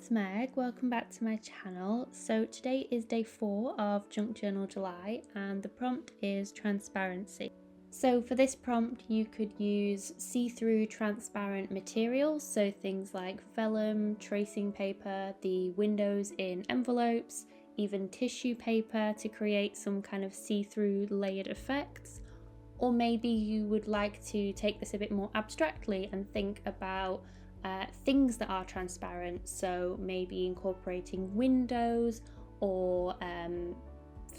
it's Meg. Welcome back to my channel. So today is day 4 of Junk Journal July and the prompt is transparency. So for this prompt you could use see-through transparent materials, so things like vellum, tracing paper, the windows in envelopes, even tissue paper to create some kind of see-through layered effects. Or maybe you would like to take this a bit more abstractly and think about things that are transparent, so maybe incorporating windows or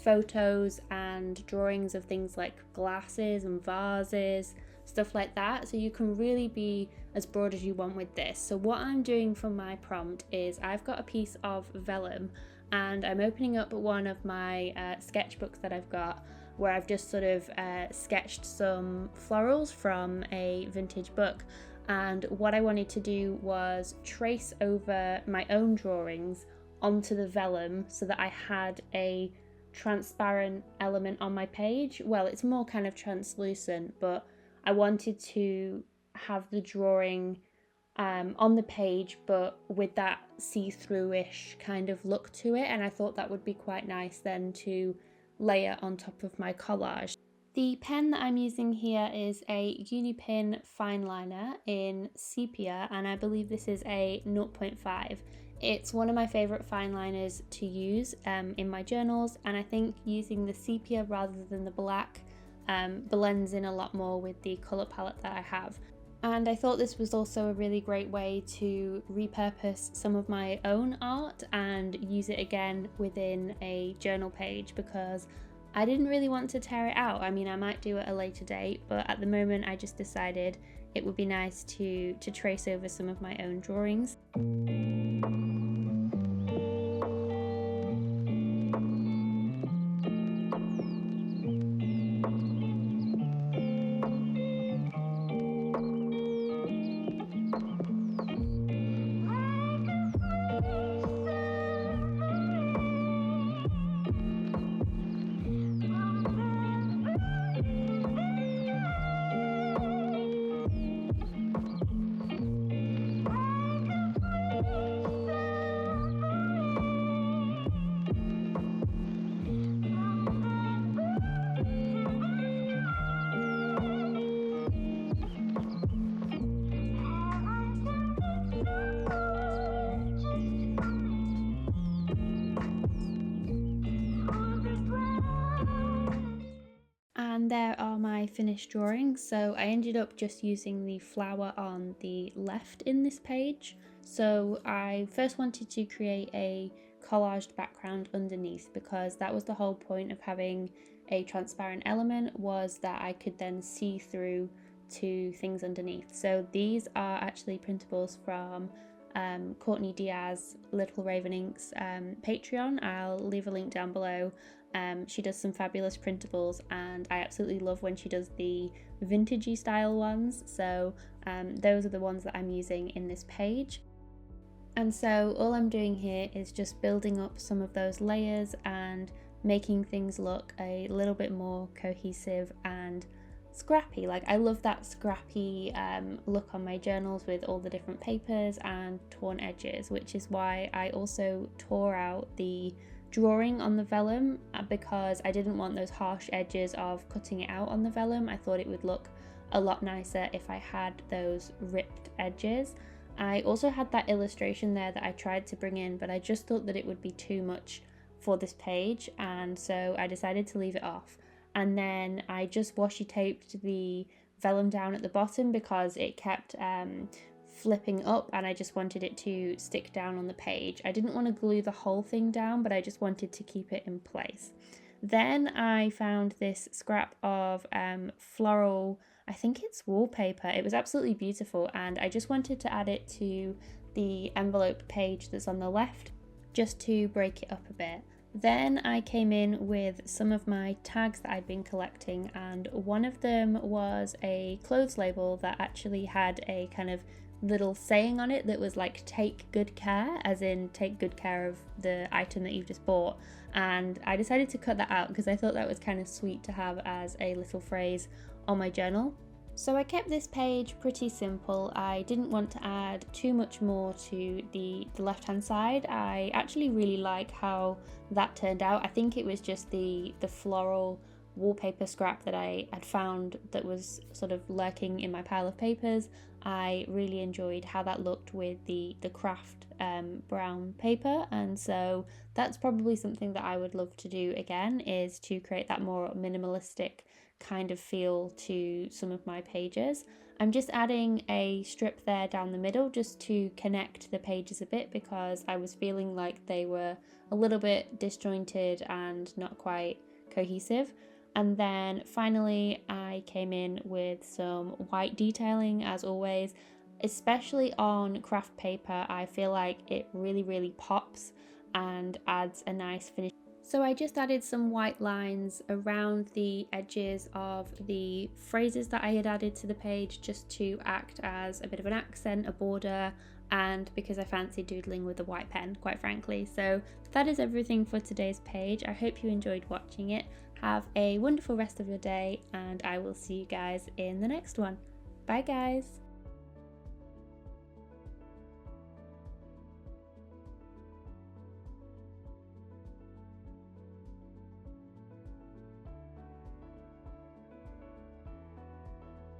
photos and drawings of things like glasses and vases, stuff like that. So you can really be as broad as you want with this. So what I'm doing for my prompt is I've got a piece of vellum and I'm opening up one of my sketchbooks that I've got, where I've just sort of sketched some florals from a vintage book. And what I wanted to do was trace over my own drawings onto the vellum so that I had a transparent element on my page. Well, it's more kind of translucent, but I wanted to have the drawing on the page but with that see-through-ish kind of look to it, and I thought that would be quite nice then to layer on top of my collage. The pen that I'm using here is a Unipin Fineliner in Sepia, and I believe this is a 0.5. It's one of my favourite fineliners to use in my journals, and I think using the sepia rather than the black blends in a lot more with the colour palette that I have. And I thought this was also a really great way to repurpose some of my own art and use it again within a journal page, because I didn't really want to tear it out. I mean, I might do it at a later date, but at the moment I just decided it would be nice to trace over some of my own drawings. And there are my finished drawings. So I ended up just using the flower on the left in this page. So I first wanted to create a collaged background underneath, because that was the whole point of having a transparent element, was that I could then see through to things underneath. So these are actually printables from Courtney Diaz, Little Raven Ink's Patreon. I'll leave a link down below. She does some fabulous printables, and I absolutely love when she does the vintagey style ones. So those are the ones that I'm using in this page. And so all I'm doing here is just building up some of those layers and making things look a little bit more cohesive and scrappy. Like, I love that scrappy look on my journals with all the different papers and torn edges, which is why I also tore out the drawing on the vellum, because I didn't want those harsh edges of cutting it out on the vellum. I thought it would look a lot nicer if I had those ripped edges. I also had that illustration there that I tried to bring in, but I just thought that it would be too much for this page, and so I decided to leave it off. And then I just washi taped the vellum down at the bottom because it kept flipping up, and I just wanted it to stick down on the page. I didn't want to glue the whole thing down, but I just wanted to keep it in place. Then I found this scrap of floral, I think it's wallpaper. It was absolutely beautiful, and I just wanted to add it to the envelope page that's on the left, just to break it up a bit. Then I came in with some of my tags that I'd been collecting, and one of them was a clothes label that actually had a kind of little saying on it that was like, take good care, as in take good care of the item that you've just bought. And I decided to cut that out because I thought that was kind of sweet to have as a little phrase on my journal. So I kept this page pretty simple. I didn't want to add too much more to the left hand side. I actually really like how that turned out. I think it was just the floral wallpaper scrap that I had found that was sort of lurking in my pile of papers. I really enjoyed how that looked with the craft brown paper, and so that's probably something that I would love to do again, is to create that more minimalistic kind of feel to some of my pages. I'm just adding a strip there down the middle just to connect the pages a bit, because I was feeling like they were a little bit disjointed and not quite cohesive. And then finally I came in with some white detailing, as always. Especially on craft paper, I feel like it really pops and adds a nice finish. So I just added some white lines around the edges of the phrases that I had added to the page, just to act as a bit of an accent, a border, and because I fancy doodling with a white pen, quite frankly. So that is everything for today's page. I hope you enjoyed watching it. Have a wonderful rest of your day, and I will see you guys in the next one. Bye guys!